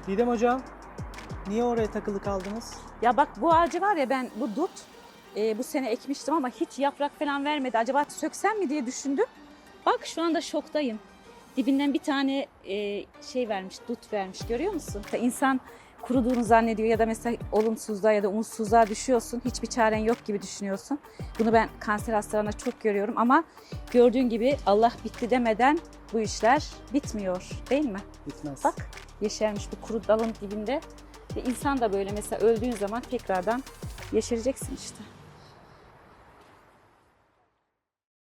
Didem hocam, niye oraya takılı kaldınız? Ya bak bu ağacı var ya, ben bu dut bu sene ekmiştim ama hiç yaprak falan vermedi. Acaba söksem mi diye düşündüm. Bak şu anda şoktayım. Dibinden bir tane şey vermiş, dut vermiş, görüyor musun? İnsan kuruduğunu zannediyor ya da mesela olumsuzluğa ya da umutsuzluğa düşüyorsun. Hiçbir çaren yok gibi düşünüyorsun. Bunu ben kanser hastalarına çok görüyorum ama gördüğün gibi Allah bitti demeden bu işler bitmiyor, değil mi? Bitmez. Bak yeşermiş bu kuru dalın dibinde. İnsan da böyle mesela öldüğün zaman tekrardan yeşereceksin işte.